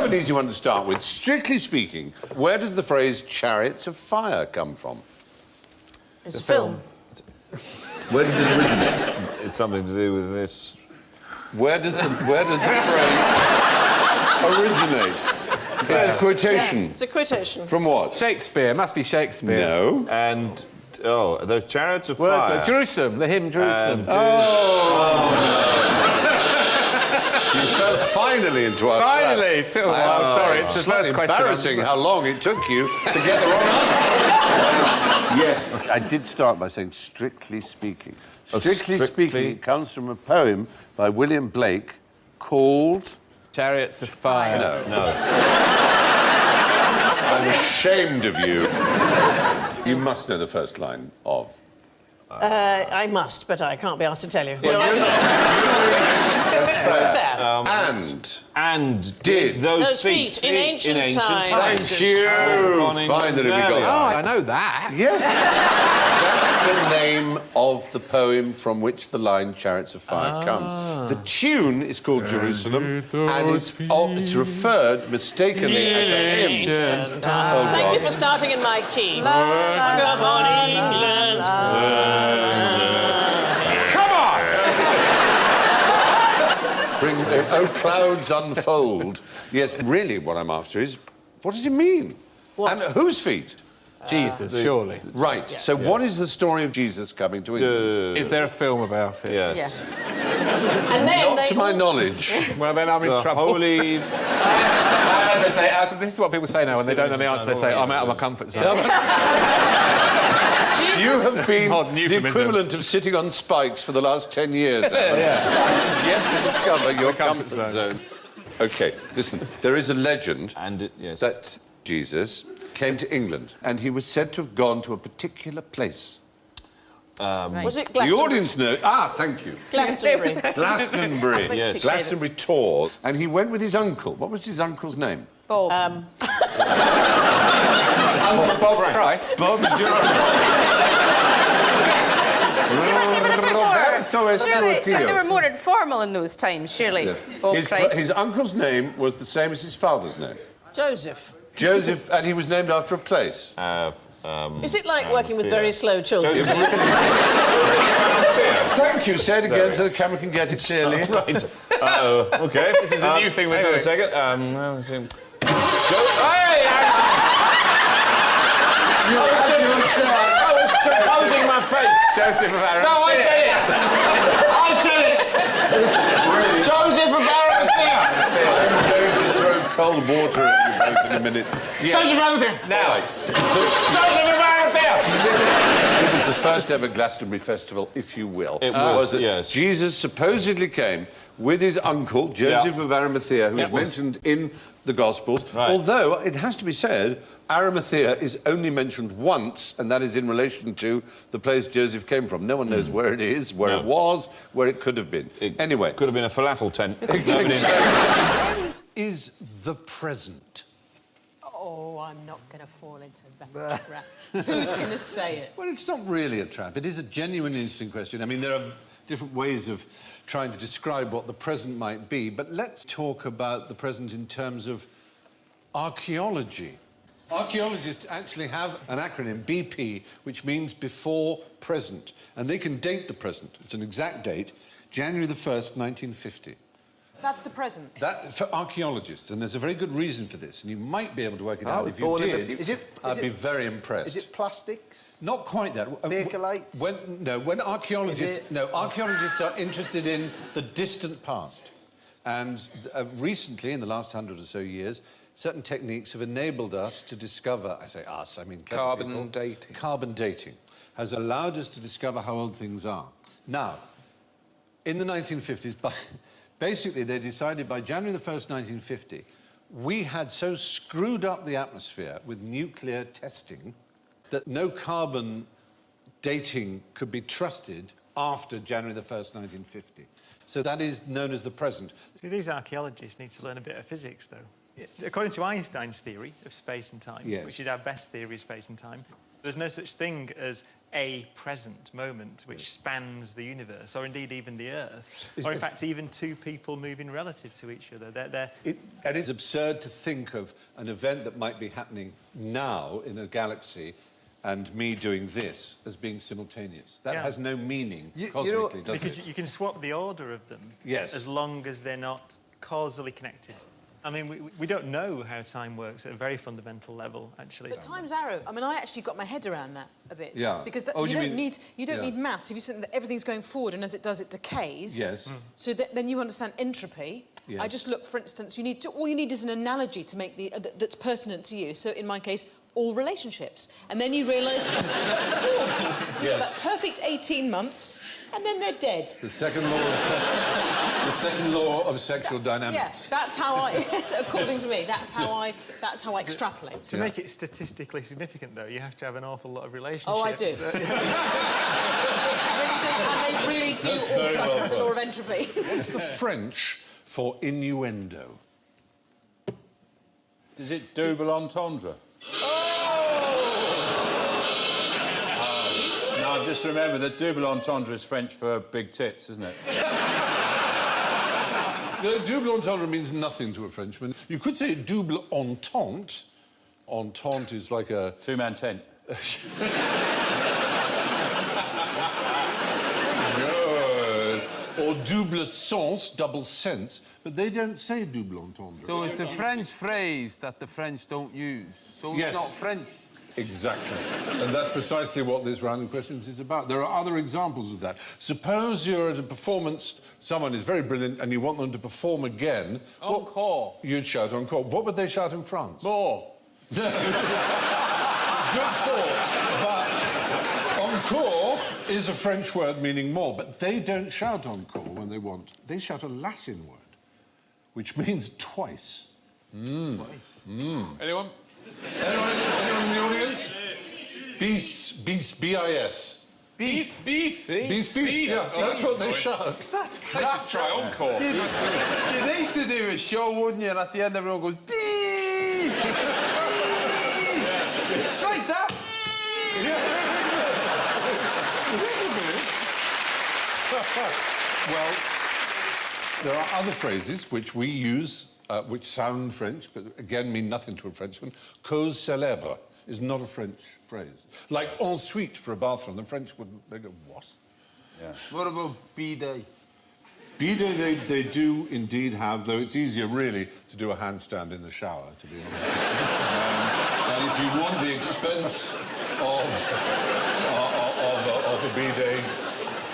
have an easy one to start with. Strictly speaking, where does the phrase chariots of fire come from? It's a film. Where does it originate? It's something to do with this. Where does the phrase originate? It's a quotation. Yeah, it's a quotation. From what? Shakespeare. Must be Shakespeare. No. And, those chariots of Well, fire. it's Jerusalem, the hymn Jerusalem. And, You fell finally into our Finally! trap. Took a while. Sorry, it's the Slightly first question. embarrassing how long it took you to get the wrong answer. Yes. I did start by saying strictly speaking. Strictly speaking, it comes from a poem by William Blake called... Chariots of Fire. No. I'm ashamed of you. You must know the first line of... I must, but I can't be asked to tell you. And did those feet in ancient times. Thank you. Fine that it got Oh, I know that. Yes. That's the name of the poem from which the line Chariots of Fire comes. The tune is called Jerusalem, and it's referred mistakenly as a hymn. Thank you for starting in my key. Come on, England's Come on! Bring, oh, clouds unfold. Yes, really what I'm after is, what does it mean? What? And whose feet? Jesus, surely. Right, so what is the story of Jesus coming to England? Is there a film about it? Yes. And then Not to my knowledge. Well, then I'm in trouble. Holy... As they say, this is what people say now when they don't know the answer. They say, I'm out of my comfort zone. You have been Modern the euphemism. equivalent of sitting on spikes for the last 10 years, Alan. Yet to discover your comfort zone. OK, listen, there is a legend that Jesus came to England and he was said to have gone to a particular place. Was it The Glastonbury? audience know... Ah, thank you. Glastonbury. Glastonbury. Yes. Glastonbury tour. And he went with his uncle. What was his uncle's name? Bob. Uncle Bob Christ. Bob is your Surely, they were more informal in those times, surely. Bob Christ. His uncle's name was the same as his father's name. Joseph. Joseph, and he was named after a place. Is it like working with very slow children? Thank you. Say it again so the camera can get it clearly. Right. OK. This is a new thing we're hang on doing. a second. I was proposing my faith. Joseph of Arimathea. No, I said it. I said it. Joseph of Arimathea. I'm going to throw cold water at you both in a minute. Joseph of Arimathea. Now. Joseph of Arimathea. It was the first ever Glastonbury festival, if you will. It was, that yes. Jesus supposedly came with his uncle, Joseph of Arimathea, who is mentioned in the Gospels. Right. Although, it has to be said, Arimathea is only mentioned once, and that is in relation to the place Joseph came from. No one knows where it is, where it was, where it could have been. Anyway. Could have been a falafel tent. Is the present. Oh, I'm not going to fall into that trap. Who's going to say it? Well, it's not really a trap. It is a genuinely interesting question. I mean, there are different ways of trying to describe what the present might be, but let's talk about the present in terms of archaeology. Archaeologists actually have an acronym, BP, which means before present, and they can date the present. It's an exact date, January the 1st, 1950. That's the present. That, for archaeologists, and there's a very good reason for this, and you might be able to work it out. If you did, I'd be very impressed. Is it plastics? Not quite that. Bakelite? When archaeologists... No, archaeologists are interested in the distant past. And recently, in the last 100 or so years, certain techniques have enabled us to discover... I say us, I mean... Carbon dating. Carbon dating has allowed us to discover how old things are. Now, in the 1950s... Basically, they decided by January the 1st, 1950, we had so screwed up the atmosphere with nuclear testing that no carbon dating could be trusted after January the 1st, 1950. So that is known as the present. See, these archaeologists need to learn a bit of physics, though. According to Einstein's theory of space and time, which is our best theory of space and time, there's no such thing as a present moment which spans the universe, or indeed even the Earth, or in fact even two people moving relative to each other. It is absurd to think of an event that might be happening now in a galaxy and me doing this as being simultaneous. That has no meaning cosmically, does it? Because you can swap the order of them, as long as they're not causally connected. I mean, we don't know how time works at a very fundamental level, actually. But time's arrow. I mean, I actually got my head around that a bit. Yeah. Because you don't need maths. If you think that everything's going forward and as it does, it decays. Yes. So then you understand entropy. Yes. I just look, for instance, all you need is an analogy to make that's pertinent to you. So in my case, all relationships. And then you realise, of course, you've got that perfect 18 months, and then they're dead. The second law of sexual dynamics. Yes, that's how I, according to me, that's how I extrapolate. To make it statistically significant, though, you have to have an awful lot of relationships. Oh, I do. And they really do That's all very suffer well from the law of entropy. What's the French for innuendo? Is it double entendre? No, I've just remembered that double entendre is French for big tits, isn't it? The double entendre means nothing to a Frenchman. You could say double entente. Entente is like a... Two-man tent. Or double sens, double sense, but they don't say double entendre. So it's a French phrase that the French don't use. So it's not French. Exactly. And that's precisely what this round of questions is about. There are other examples of that. Suppose you're at a performance, someone is very brilliant, and you want them to perform again. Encore. You'd shout encore. What would they shout in France? More. Good thought. But encore is a French word meaning more, but they don't shout encore when they want. They shout a Latin word, which means twice. Anyone? Anyone in the audience? Bis, bis, B-I-S. Beef. Bis, bis, yeah, that's what they shout. That's crap. Try encore. You need to do a show, wouldn't you? And at the end, everyone goes, beef! It's like that. Well, there are other phrases which we use, which sound French, but again mean nothing to a Frenchman. Cause célèbre is not a French phrase. Like ensuite for a bathroom, the French wouldn't. They go, what? Yeah. What about bidet? Bidet they do indeed have, though it's easier really to do a handstand in the shower, to be honest. And if you want the expense of a bidet,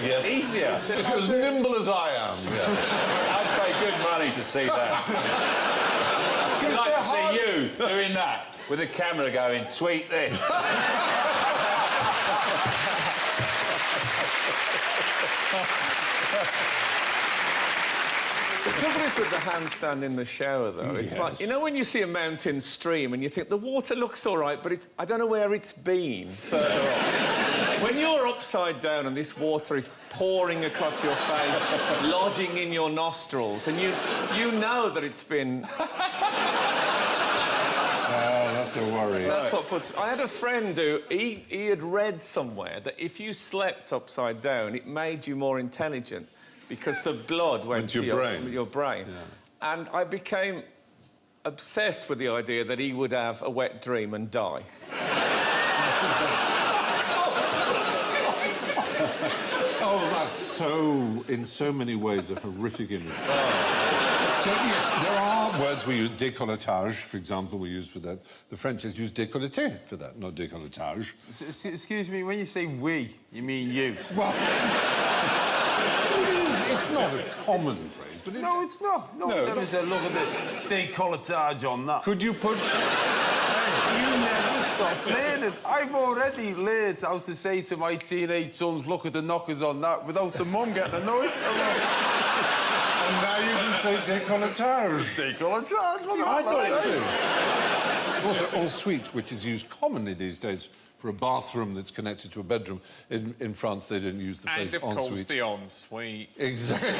yes. Easier. If you're as nimble as I am, yeah. I'd pay good money to see that. I'd like to see you doing that with a camera going, tweet this. The trouble is with the handstand in the shower, though, it's like, you know when you see a mountain stream and you think the water looks all right, but I don't know where it's been further on. When you're upside down and this water is pouring across your face, lodging in your nostrils, and you know that it's been... Oh, that's a worry. That's what puts... I had a friend who, he had read somewhere that if you slept upside down, it made you more intelligent because the blood went to your brain. Yeah. And I became obsessed with the idea that he would have a wet dream and die. Oh, that's so, in so many ways, a horrific image. So, yes, there are words we use. Décolletage, for example, we use for that. The French has used décolleté for that, not décolletage. Excuse me, when you say we, you mean you? Well, it's not a common phrase, but No, it's not. No, let me say, look at the décolletage on that. Could you put... You never stop learning. I've already learned how to say to my teenage sons, look at the knockers on that, without the mum getting annoyed. And now you can say décolletage. Décolletage, I thought it too. Also, ensuite, which is used commonly these days for a bathroom that's connected to a bedroom. In France, they don't use the phrase And, of course, the ensuite. Exactly. The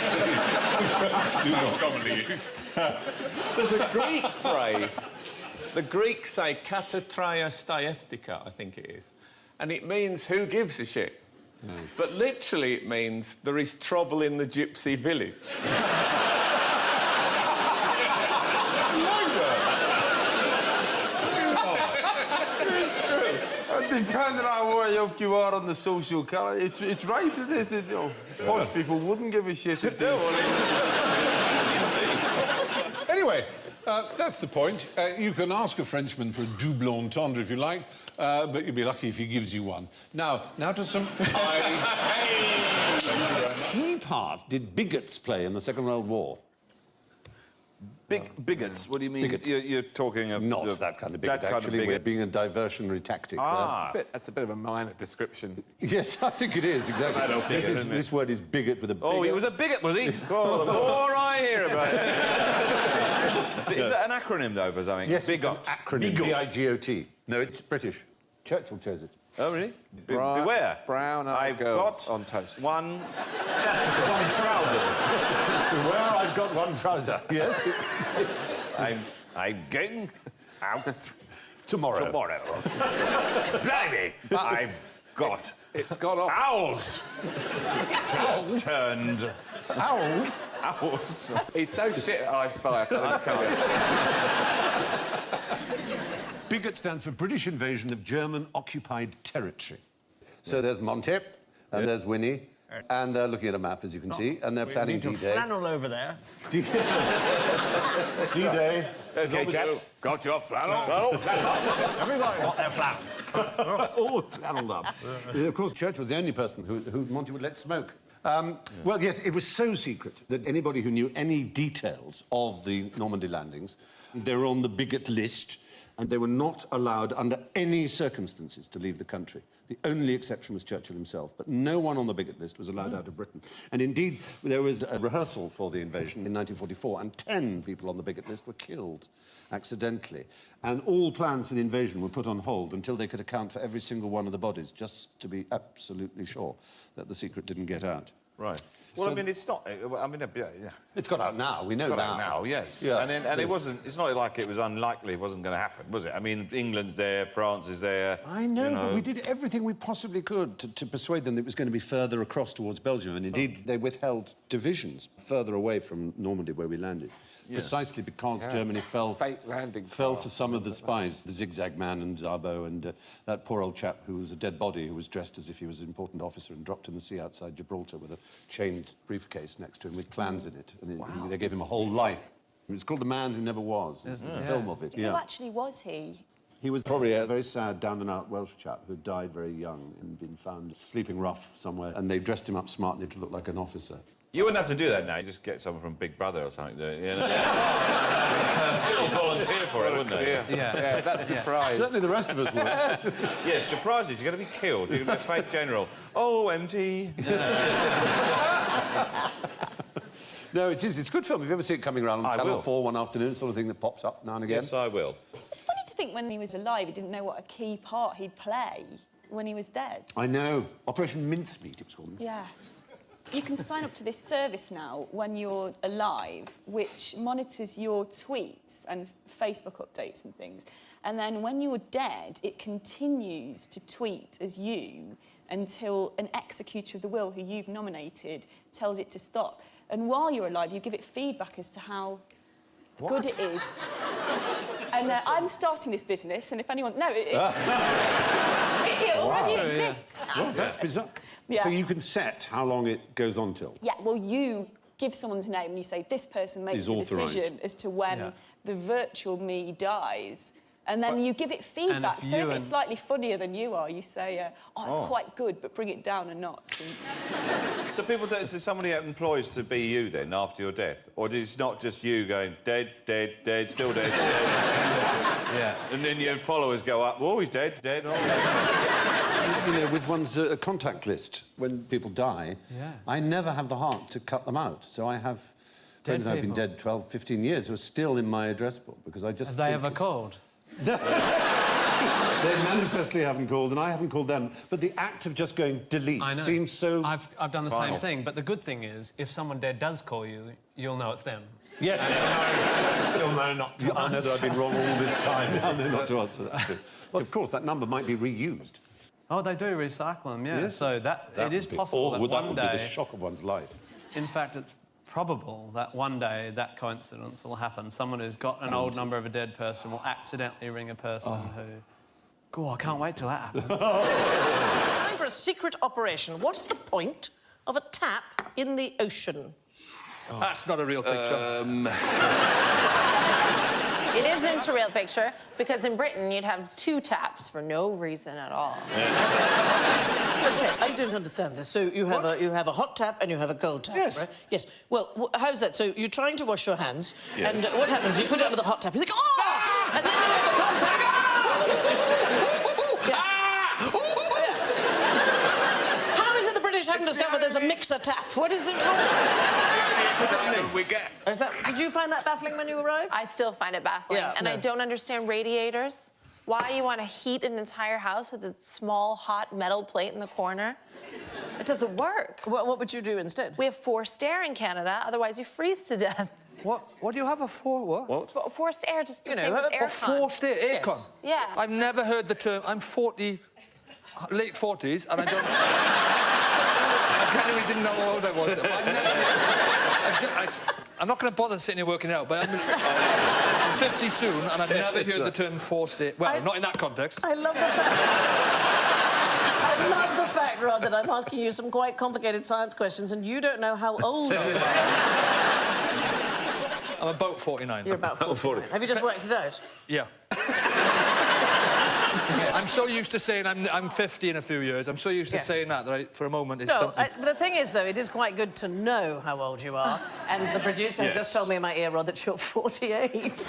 French do not. Commonly used. There's a Greek phrase. The Greeks say katatraya staeftika, I think it is. and it means who gives a shit. No. But literally it means there is trouble in the gypsy village. It's true. Depending on where you are on the social calendar, it's right, isn't it? It's, you know, posh people wouldn't give a shit if they... Anyway, that's the point. You can ask a Frenchman for a double entendre if you like, but you'll be lucky if he gives you one. Now to some... Key part did bigots play in the Second World War? Bigots? What do you mean? Bigots. You're talking of... Not that kind of bigot, actually. We're being a diversionary tactic. That's a bit of a minor description. Yes, I think it is, exactly. This word is bigot with a bigot. Oh, he was a bigot, was he? Oh, the more I hear about it. Is that an acronym, though, for something? Yes, Bigot. it's an acronym. B-I-G-O-T. No, it's British. Churchill chose it. Oh, really? Beware. Brown-eyed girls on toast. One trouser. Beware, I've got one trouser. Yes. I'm going out tomorrow. Blimey, I've got... It's got off. Owls! Turned... Owls? Owls. He's so shit at I Spy, I can't tell you. Bigot stands for British Invasion of German-occupied territory. So there's Montep, and there's Winnie, and they're looking at a map, as you can see, and they're planning D-Day. Flannel over there. D-Day. OK, chaps. Got your flannel. Everybody got their flannel. All flannelled up. Of course, Churchill was the only person who Monty would let smoke. Well, yes, it was so secret that anybody who knew any details of the Normandy landings, they were on the bigot list, and they were not allowed under any circumstances to leave the country. The only exception was Churchill himself, but no one on the bigot list was allowed out of Britain. And indeed, there was a rehearsal for the invasion in 1944, and 10 people on the bigot list were killed accidentally. And all plans for the invasion were put on hold until they could account for every single one of the bodies, just to be absolutely sure that the secret didn't get out. Right. Well, so, I mean, it's not... I mean, yeah. It's got out now. We know it's now. Got out now, yes. Yeah. And it wasn't... It's not like it was unlikely it wasn't going to happen, was it? I mean, England's there, France is there... I know, but we did everything we possibly could to persuade them that it was going to be further across towards Belgium, and indeed, they withheld divisions further away from Normandy, where we landed. Yeah. Precisely because Germany fell for some of the spies, the Zigzag Man and Szabo, and that poor old chap who was a dead body, who was dressed as if he was an important officer and dropped in the sea outside Gibraltar with a chained briefcase next to him with plans in it. And they gave him a whole life. It was called The Man Who Never Was. It's the film of it. Who actually was he? He was probably a very sad, down-and-out Welsh chap who died very young and been found sleeping rough somewhere, and they dressed him up smartly to look like an officer. You wouldn't have to do that now. You just get someone from Big Brother or something. You know? They'll volunteer for it, wouldn't they? Yeah, that's a surprise. Certainly the rest of us would. Yes, surprises. You're going to be killed. You're going to be a fake general. Oh, MT. No, it is. It's a good film. Have you ever seen it coming around on Channel 4 one afternoon, sort of thing that pops up now and again? Yes, I will. It's funny to think when he was alive, he didn't know what a key part he'd play when he was dead. I know. Operation Mincemeat, it was called. Yeah. You can sign up to this service now when you're alive, which monitors your tweets and Facebook updates and things. And then when you're dead, it continues to tweet as you until an executor of the will who you've nominated tells it to stop. And while you're alive, you give it feedback as to how good it is. And I'm starting this business, and if anyone... No, it already exists. Well, that's bizarre. Yeah. So you can set how long it goes on till? Yeah, well, you give someone's name and you say, this person makes the decision as to when the virtual me dies. And then you give it feedback. So if it's slightly funnier than you are, you say, oh, it's quite good, but bring it down a notch. So people don't... So somebody employs to be you, then, after your death? Or it's not just you going, dead, dead, dead, still dead, dead. Yeah. And then your followers go up, oh, he's dead, dead, oh, You know, with one's contact list, when people die, I never have the heart to cut them out. So I have friends who have been dead 12, 15 years who are still in my address book, because I just... Have they ever called? They manifestly haven't called, and I haven't called them. But the act of just going delete seems so... I've done the same thing, but the good thing is, if someone dead does call you, you'll know it's them. Yes. You'll know not to answer. I know that I've been wrong all this time. I know not to answer, that's true. Well, of course, that number might be reused. Oh, they do recycle them, yeah. Yes. So it is possible that one day... That would be the shock of one's life. In fact, it's probable that one day that coincidence will happen. Someone who's got an old number of a dead person will accidentally ring a person who... God, I can't wait till that happens. Time for a secret operation. What is the point of a tap in the ocean? That's not a real picture. It isn't a real picture, because in Britain you'd have 2 taps for no reason at all. OK, I don't understand this. So you have a hot tap and you have a cold tap, Yes. right? Yes. Well, how's that? So you're trying to wash your hands, and what happens? You put it under the hot tap, you think, oh! And then you have the cold tap, How is it the British haven't discovered there's a mixer tap? What is it? We get. Did you find that baffling when you arrived? I still find it baffling. Yeah, and I don't understand radiators. Why you want to heat an entire house with a small, hot metal plate in the corner? It doesn't work. What would you do instead? We have forced air in Canada, otherwise you freeze to death. What do you have What? Forced air, just the You know, same as a aircon. Forced air, Yes. aircon? Yeah. I've never heard the term. I'm 40, late 40s, and I don't... I genuinely didn't know how old I was. I'm not going to bother sitting here working out, but I'm 50 soon, and I've never heard the term forced air. Well, not in that context. I love the fact... I love the fact, Rod, that I'm asking you some quite complicated science questions and you don't know how old you are. I'm about 49. You're about 49. Have you just worked it out? Yeah. I'm so used to saying I'm 50 in a few years. I'm so used to saying that for a moment it's No, the thing is, though, it is quite good to know how old you are. And the producer just told me in my ear, Rod, that you're 48.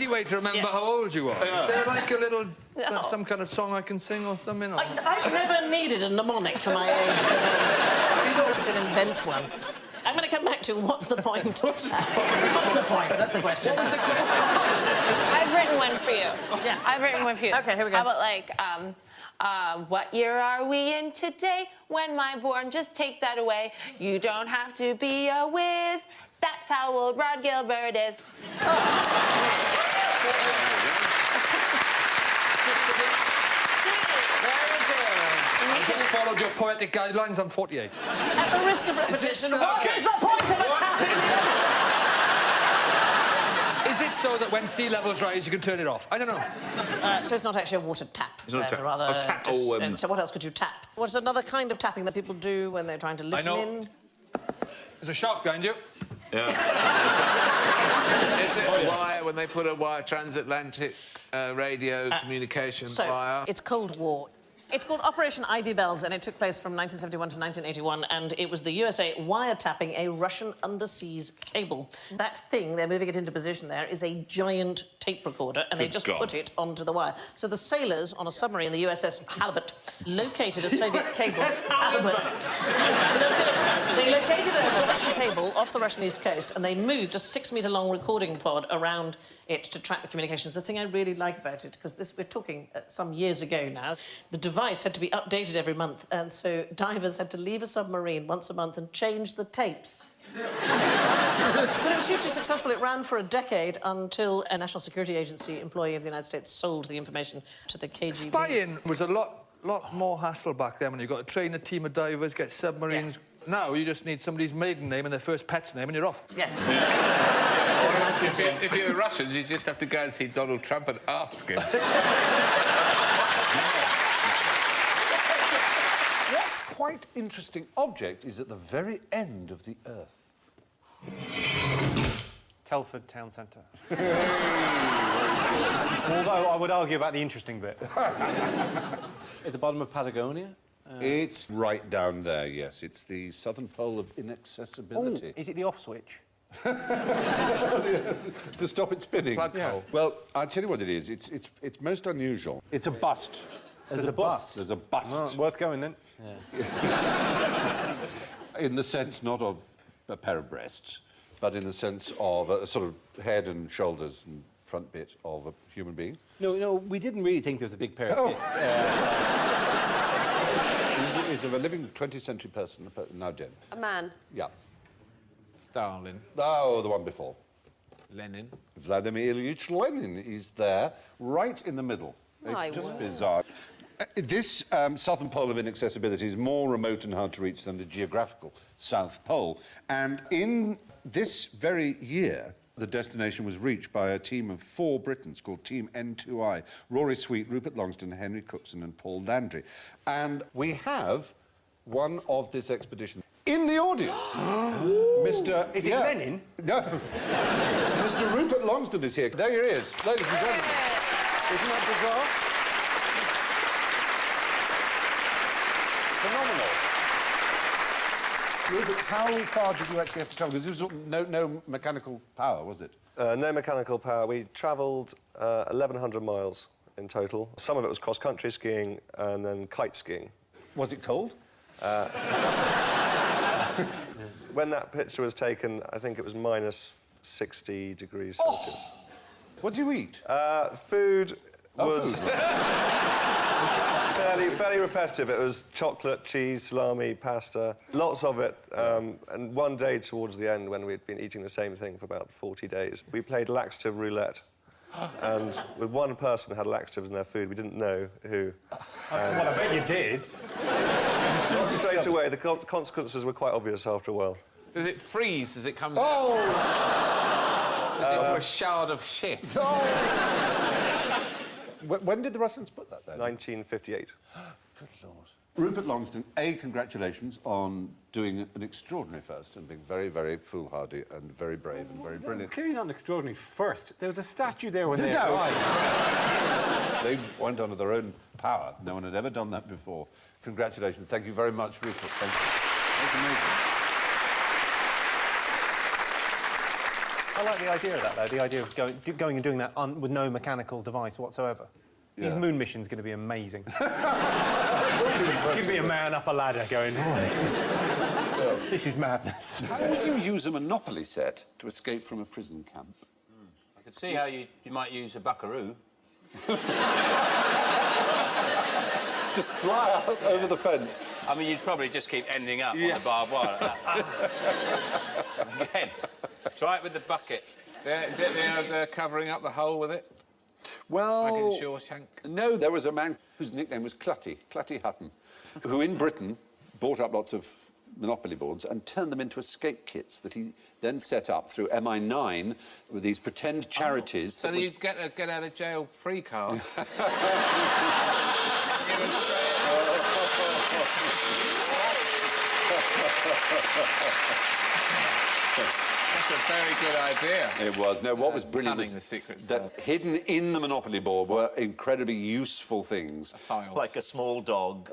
Way to remember how old you are. Is there like a little, some kind of song I can sing or something? Or... I've never needed a mnemonic for my age, but I'm sure I could invent one. I'm going to come back to what's the point? What's the point? That's the question. I've written one for you. Yeah, I've written one for you. OK, here we go. How about, like, what year are we in today? When am I born? Just take that away. You don't have to be a whiz. That's how old Rod Gilbert is. I just followed your poetic guidelines. I'm 48. At the risk of repetition, what is the point of a tapping? Is it so that when sea levels rise, you can turn it off? I don't know. So it's not actually a water tap. It's not a tap. Rather, A tap. So what else could you tap? What's another kind of tapping that people do when they're trying to listen in? There's a shark behind you. Yeah. Is it a wire when they put a wire, transatlantic radio communication wire? It's Cold War. It's called Operation Ivy Bells, and it took place from 1971 to 1981, and it was the USA wiretapping a Russian underseas cable. That thing, they're moving it into position there, is a giant tape recorder, and they just put it onto the wire. So the sailors on a submarine, the USS Halibut, located a Soviet cable... Halibut. They located a Russian cable off the Russian east coast, and they moved a 6-metre-long recording pod around it to track the communications. The thing I really like about it, because we're talking some years ago now, the device had to be updated every month, and so divers had to leave a submarine once a month and change the tapes. But it was hugely successful. It ran for a decade until a National Security Agency employee of the United States sold the information to the KGB. Spying was a lot more hassle back then when you got to train a team of divers, get submarines. Now you just need somebody's maiden name and their first pet's name and you're off. Yeah. If you're Russians, you just have to go and see Donald Trump and ask him. What quite interesting object is at the very end of the Earth? Telford Town Centre. Although I would argue about the interesting bit. At the bottom of Patagonia? It's right down there, yes. It's the southern pole of inaccessibility. Is it the off switch? To stop it spinning. Yeah. Well, I'll tell you what it is. It's most unusual. It's a bust. There's a bust. There's a bust. Oh, worth going then. Yeah. In the sense not of a pair of breasts, but in the sense of a sort of head and shoulders and front bit of a human being. No, we didn't really think there was a big pair of tits. It's a of a living 20th century person, now dead. A man. Yeah. Stalin. Oh, the one before. Lenin. Vladimir Ilyich Lenin is there, right in the middle. My It's just word. bizarre. This southern pole of inaccessibility is more remote and hard to reach than the geographical South Pole. And in this very year, the destination was reached by a team of 4 Britons called Team N2I. Rory Sweet, Rupert Longston, Henry Cookson and Paul Landry. And we have one of this expedition in the audience. Mr... Is it Lenin? No. Mr. Rupert Longston is here. There he is, ladies and gentlemen. Isn't that bizarre? Phenomenal. Rupert, how far did you actually have to travel? Because there was no mechanical power, was it? No mechanical power. We travelled 1,100 miles in total. Some of it was cross-country skiing and then kite skiing. Was it cold? When that picture was taken, I think it was minus 60 degrees Celsius. What do you eat? Food was... Food. fairly repetitive. It was chocolate, cheese, salami, pasta, lots of it. And one day towards the end, when we'd been eating the same thing for about 40 days, we played laxative roulette. And with one person who had laxatives in their food, we didn't know who. Well, I bet you did. Not straight away. The consequences were quite obvious after a while. Does it freeze as it comes out? Is it a shard of shit? When did the Russians put that there? 1958. Good Lord. Rupert Longston, congratulations on doing an extraordinary first and being very, very foolhardy and very brave and very brilliant. Clearly not extraordinary first. There was a statue there when they No. arrived. They went under their own power. No one had ever done that before. Congratulations. Thank you very much, Rupert. Thank you. That's amazing. I like the idea of that, though, the idea of going and doing that with no mechanical device whatsoever. Yeah. His moon mission's going to be amazing. Give me a man up a ladder going, oh, this is madness. How would you use a Monopoly set to escape from a prison camp? I could see how you might use a buckaroo. Just fly out over the fence. I mean, you'd probably just keep ending up on the barbed wire. Again, try it with the bucket. Is it the covering up the hole with it? Well... Like in Shawshank? No, there was a man whose nickname was Clutty Hutton, who in Britain bought up lots of Monopoly boards and turned them into escape kits that he then set up through MI9 with these pretend charities. So that you'd get a get-out-of-jail-free card. That's a very good idea. It was. No, what was brilliant was the secret that hidden in the Monopoly board were incredibly useful things. A file. Like a small dog,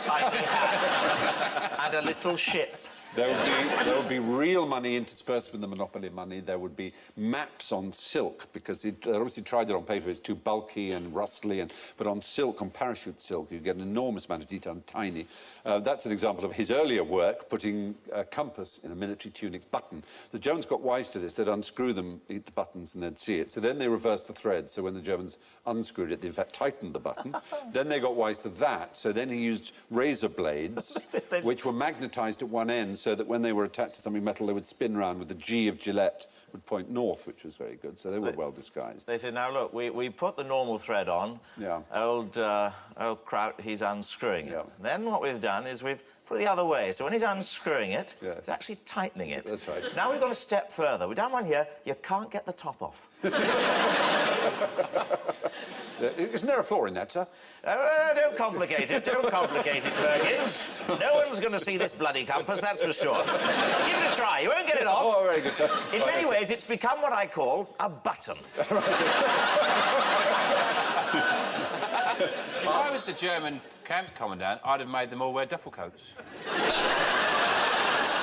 tiny hat, and a little ship. There would be real money interspersed with the Monopoly money. There would be maps on silk, because they obviously tried it on paper. It's too bulky and rustly, but on silk, on parachute silk, you get an enormous amount of detail and tiny. That's an example of his earlier work, putting a compass in a military tunic button. The Germans got wise to this. They'd unscrew them, eat the buttons, and they'd see it. So then they reversed the thread. So when the Germans unscrewed it, they in fact tightened the button. Then they got wise to that. So then he used razor blades, which were magnetised at one end, so that when they were attached to something metal, they would spin round with the G of Gillette would point north, which was very good. So they were well disguised. They said, now look, we put the normal thread on. Yeah. Old Kraut, he's unscrewing it. Then what we've done is we've put it the other way. So when he's unscrewing it, he's actually tightening it. That's right. Now we've got a step further. We've done one here. You can't get the top off. Isn't there a flaw in that, sir? Don't complicate it. Don't complicate it, Perkins. No one's going to see this bloody compass, that's for sure. Give it a try. You won't get it off. Oh, very good, sir. In many ways, it's become what I call a button. If I was the German camp commandant, I'd have made them all wear duffel coats.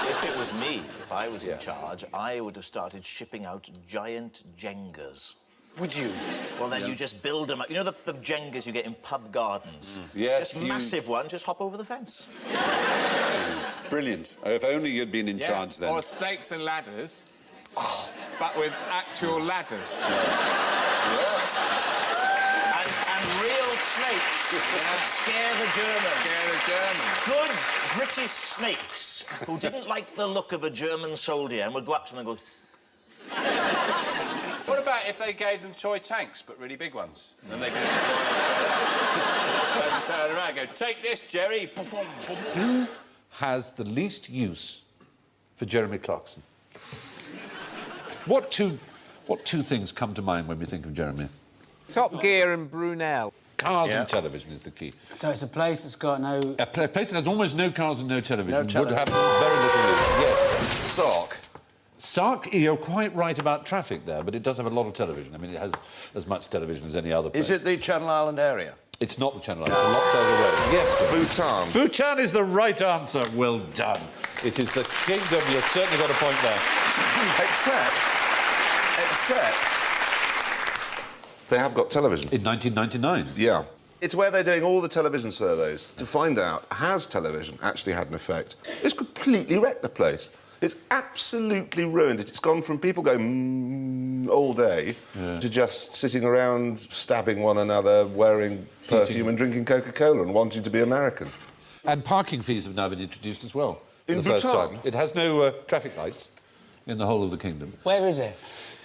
If it was me, if I was in charge, I would have started shipping out giant Jengas. Would you? Well, then you just build them up. You know the Jengas you get in pub gardens? Yes. Just massive one, just hop over the fence. Brilliant. If only you'd been in charge then. Or snakes and ladders, but with actual ladders. Yes. And real snakes. Scare the Germans. Scare the Germans. Good British snakes who didn't like the look of a German soldier and would go up to them and go... What about if they gave them toy tanks, but really big ones? And they could turn around and go, take this, Jerry. Who has the least use for Jeremy Clarkson? What two things come to mind when we think of Jeremy? Top Gear and Brunel. Cars and television is the key. So it's a place that's got no... A place that has almost no cars and no television, No would have very little use. Yes. Sark. Sark, you're quite right about traffic there, but it does have a lot of television. I mean, it has as much television as any other place. Is it the Channel Island area? It's not the Channel Islands, it's a lot further away. Yes, Bhutan. Bhutan is the right answer. Well done. It is the kingdom. You've certainly got a point there. Except... they have got television. In 1999? Yeah. It's where they're doing all the television surveys to find out, has television actually had an effect? It's completely wrecked the place. It's absolutely ruined it. It's gone from people going all day to just sitting around stabbing one another, wearing perfume and drinking Coca-Cola and wanting to be American. And parking fees have now been introduced as well. In the first Bhutan? time. It has no traffic lights in the whole of the kingdom. Where is it?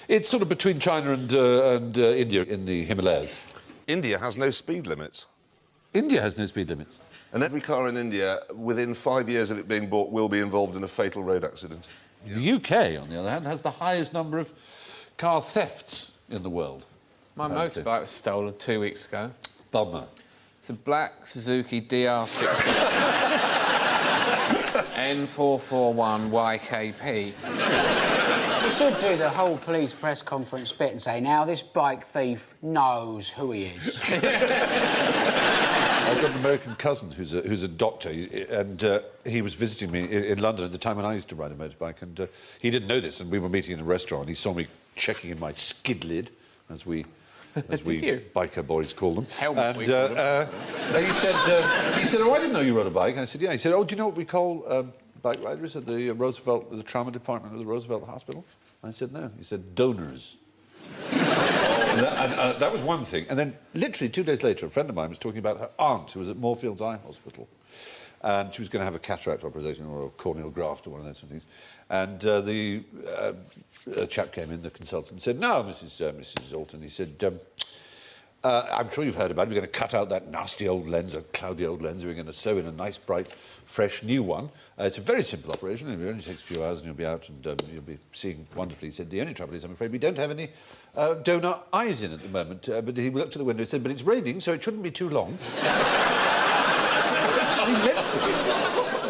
It's sort of between China and India in the Himalayas. India has no speed limits. India has no speed limits. And every car in India, within 5 years of it being bought, will be involved in a fatal road accident. The UK, on the other hand, has the highest number of car thefts in the world. My motorbike was stolen 2 weeks ago. Bummer. It's a black Suzuki DR60. N441YKP. You should do the whole police press conference bit and say, now this bike thief knows who he is. I've got an American cousin who's a doctor, and he was visiting me in London at the time when I used to ride a motorbike, and he didn't know this, and we were meeting in a restaurant. He saw me checking in my skid lid, as we biker boys call them. Helmet, he said, "Oh, I didn't know you rode a bike." And I said, "Yeah." He said, "Oh, do you know what we call bike riders at the the trauma department of the Roosevelt Hospital?" I said, "No." He said, "Donors." That was one thing. And then, literally 2 days later, a friend of mine was talking about her aunt who was at Moorfields Eye Hospital. And she was going to have a cataract operation or a corneal graft or one of those things. And the chap came in, the consultant, and said, "No, Mrs. Alton," he said, "I'm sure you've heard about it. We're going to cut out that nasty old lens, a cloudy old lens. We're going to sew in a nice, bright, fresh new one. It's a very simple operation. It only takes a few hours and you'll be out and you'll be seeing wonderfully." He said, "The only trouble is, I'm afraid, we don't have any donor eyes in at the moment." But he looked to the window and said, "But it's raining, so it shouldn't be too long." He meant it.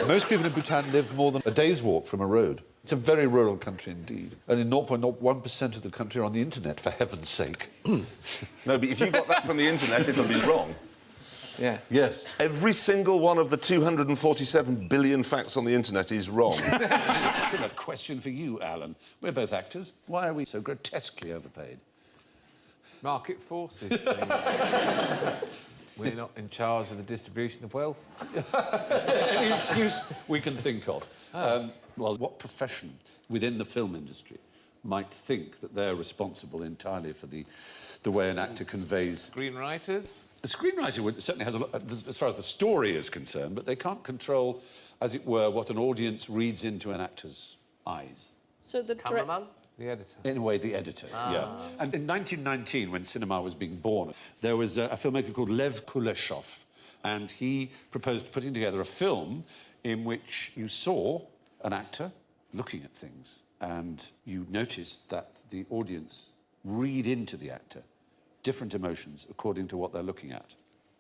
Most people in Bhutan live more than a day's walk from a road. It's a very rural country indeed. Only 0.01% of the country are on the internet, for heaven's sake. No, but if you got that from the internet, it'll be wrong. Yeah. Yes. Every single one of the 247 billion facts on the internet is wrong. I've got a question for you, Alan. We're both actors. Why are we so grotesquely overpaid? Market forces. We're not in charge of the distribution of wealth. Any excuse we can think of. Well, what profession within the film industry might think that they're responsible entirely for the way an actor conveys... Screenwriters? The screenwriter certainly has a lot, as far as the story is concerned, but they can't control, as it were, what an audience reads into an actor's eyes. So the Cameraman? The editor. In a way, the editor, yeah. And in 1919, when cinema was being born, there was a filmmaker called Lev Kuleshov, and he proposed putting together a film in which you saw an actor looking at things, and you noticed that the audience read into the actor different emotions according to what they're looking at.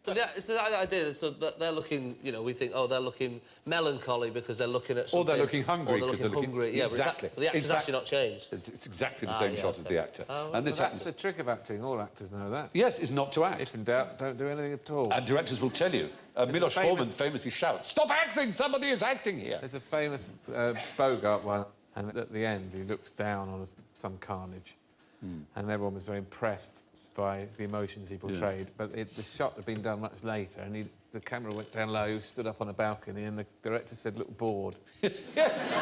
So it's the idea that they're looking, you know, we think, oh, they're looking melancholy because they're looking at something. Or they're looking hungry because they're looking hungry. Yeah, exactly. But the actor's actually not changed. It's exactly the same shot as the actor. And this that's the trick of acting. All actors know that. Yes, is not to act. If in doubt, don't do anything at all. And directors will tell you. Milos Forman famously shouts, "Stop acting! Somebody is acting here!" There's a famous Bogart one, and at the end he looks down on some carnage, and everyone was very impressed by the emotions he portrayed. But the shot had been done much later, and the camera went down low, stood up on a balcony, and the director said, "Look bored." Yes.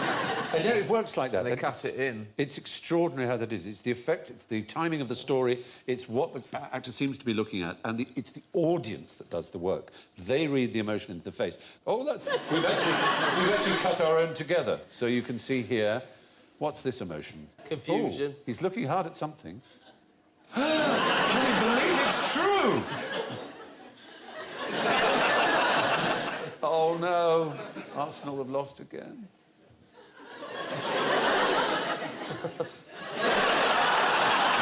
And yeah, it works like that. And they cut it in. It's extraordinary how that is. It's the effect, it's the timing of the story, it's what the actor seems to be looking at, and it's the audience that does the work. They read the emotion into the face. Oh, that's... We've actually cut our own together. So you can see here, what's this emotion? Confusion. Oh, he's looking hard at something. Can you believe it's true? Oh, no. Arsenal have lost again.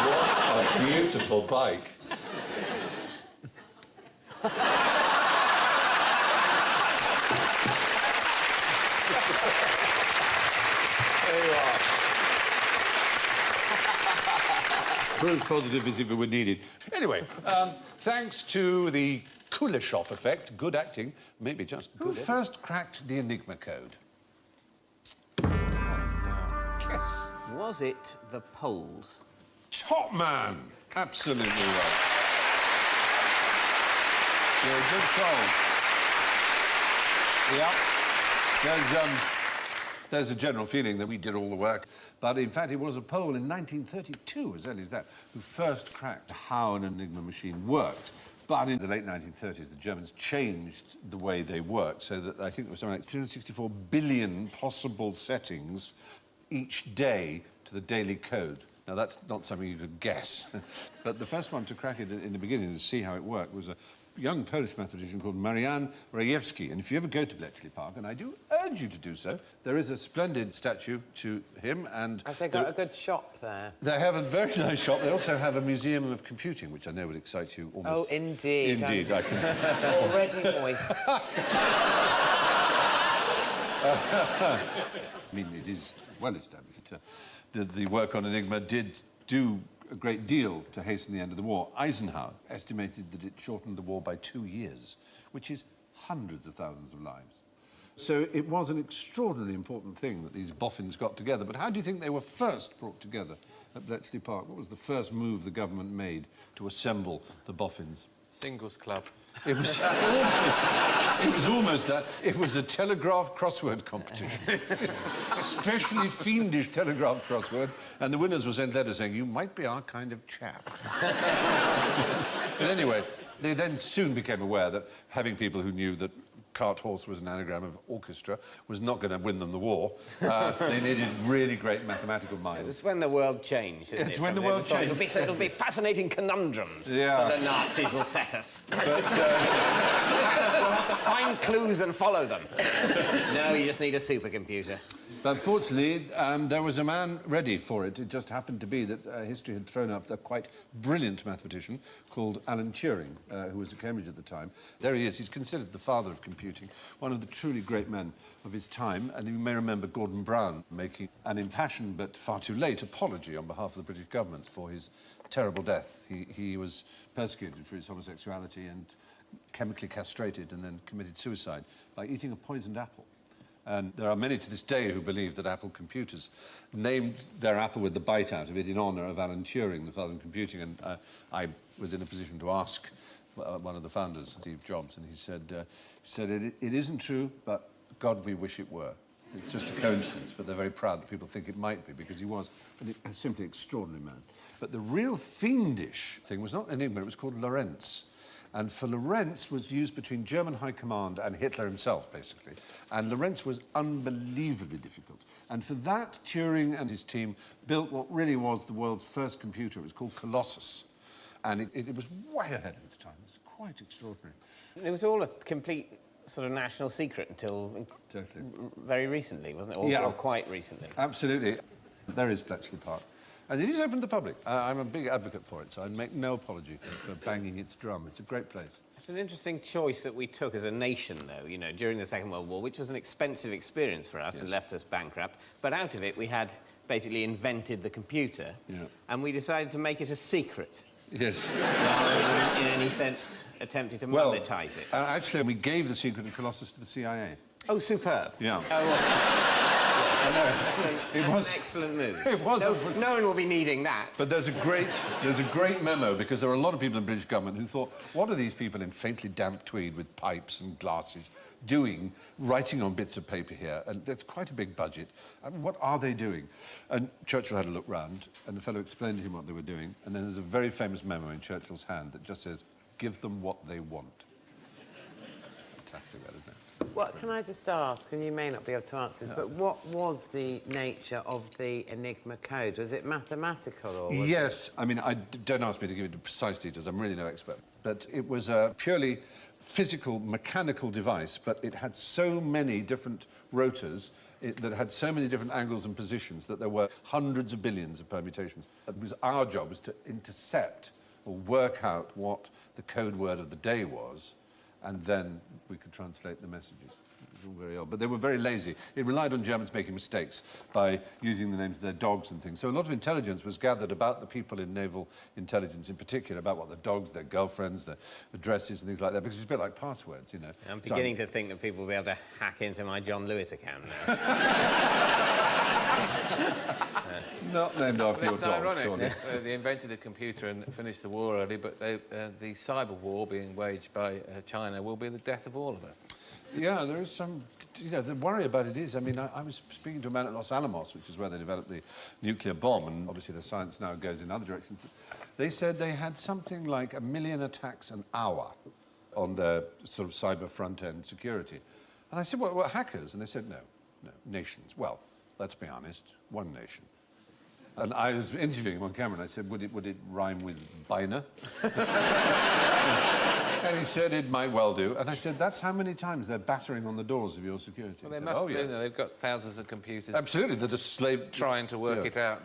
What a beautiful bike. There you are. Proof positive as if it were needed. Anyway, thanks to the Kuleshov effect, good acting, maybe just good. Who first cracked the Enigma code? Yes. Was it the Poles? Top man! Absolutely right. You're a good soul. Yep. There's a general feeling that we did all the work, but in fact it was a Pole in 1932, as early as that, who first cracked how an Enigma machine worked. But in the late 1930s, the Germans changed the way they worked, so that I think there was something like 364 billion possible settings each day to the daily code. Now, that's not something you could guess. But the first one to crack it in the beginning to see how it worked was a young Polish mathematician called Marian Rejewski. And if you ever go to Bletchley Park, and I do urge you to do so, there is a splendid statue to him, and... Have they got a good shop there? They have a very nice shop. They also have a museum of computing, which I know would excite you almost... Oh, indeed. Indeed, I can... Already moist. I mean, it is well established. The work on Enigma did do a great deal to hasten the end of the war. Eisenhower estimated that it shortened the war by 2 years, which is hundreds of thousands of lives. So it was an extraordinarily important thing that these boffins got together. But how do you think they were first brought together at Bletchley Park? What was the first move the government made to assemble the boffins? Singles club. It was almost that. It was a telegraph crossword competition. Especially fiendish telegraph crossword. And the winners were sent letters saying, "You might be our kind of chap." But anyway, they then soon became aware that having people who knew that cart horse was an anagram of orchestra was not going to win them the war. They needed really great mathematical minds. It's when the world changed, isn't it? It's when the world changed. It'll be fascinating conundrums that the Nazis will set us. But we'll have to find clues and follow them. No, you just need a supercomputer. But fortunately, there was a man ready for it. It just happened to be that history had thrown up a quite brilliant mathematician called Alan Turing, who was at Cambridge at the time. There he is. He's considered the father of computing, one of the truly great men of his time. And you may remember Gordon Brown making an impassioned but far too late apology on behalf of the British government for his terrible death. He was persecuted for his homosexuality and chemically castrated and then committed suicide by eating a poisoned apple. And there are many to this day who believe that Apple computers named their apple with the bite out of it in honour of Alan Turing, the father of computing. And I was in a position to ask one of the founders, Steve Jobs, and he said it isn't true, but God, we wish it were. It's just a coincidence, but they're very proud that people think it might be, because he was a simply extraordinary man. But the real fiendish thing was not Enigma, it was called Lorentz. And for Lorentz was used between German High Command and Hitler himself, basically. And Lorentz was unbelievably difficult. And for that, Turing and his team built what really was the world's first computer. It was called Colossus. And it was way ahead of its time. It was quite extraordinary. It was all a complete sort of national secret until very recently, wasn't it? Or quite recently. Absolutely. There is Bletchley Park. And it is open to the public. I'm a big advocate for it, so I make no apology for banging its drum. It's a great place. It's an interesting choice that we took as a nation, though, you know, during the Second World War, which was an expensive experience for us and left us bankrupt. But out of it, we had basically invented the computer, and we decided to make it a secret. Yes. Rather than, in any sense, attempting to monetize it. Actually, we gave the secret of Colossus to the CIA. Oh, superb. Yeah. Oh, well, yes. It was an excellent move. It was. No one will be needing that. But there's a great memo, because there were a lot of people in the British government who thought, what are these people in faintly damp tweed with pipes and glasses doing, writing on bits of paper here? And there's quite a big budget. I mean, what are they doing? And Churchill had a look round, and the fellow explained to him what they were doing, and then there's a very famous memo in Churchill's hand that just says, give them what they want. It's fantastic, that, isn't it? What can I just ask, and you may not be able to answer this, but what was the nature of the Enigma code? Was it mathematical or was Yes. I mean, don't ask me to give you the precise details. I'm really no expert. But it was a purely physical, mechanical device, but it had so many different rotors that had so many different angles and positions that there were hundreds of billions of permutations. It was our job was to intercept or work out what the code word of the day was, and then we could translate the messages. It was all very odd. But they were very lazy. It relied on Germans making mistakes by using the names of their dogs and things. So a lot of intelligence was gathered about the people in naval intelligence in particular, about what their dogs, their girlfriends, their addresses and things like that, because it's a bit like passwords, you know. I'm beginning to think that people will be able to hack into my John Lewis account now. Not named after your That's dog, ironic. surely. They invented a computer and finished the war early, but the cyber war being waged by China will be the death of all of us. Yeah, there is some... You know, the worry about it is, I mean, I was speaking to a man at Los Alamos, which is where they developed the nuclear bomb, and obviously the science now goes in other directions. They said they had something like 1 million attacks an hour on their sort of cyber front-end security. And I said, well, hackers? And they said, no, nations. Well, let's be honest, one nation. And I was interviewing him on camera, and I said, would it rhyme with Biner? And he said, it might well do. And I said, that's how many times they're battering on the doors of your security. Well, they said, must oh, do, yeah. they've got thousands of computers. Absolutely, they're just trying to work yeah. it out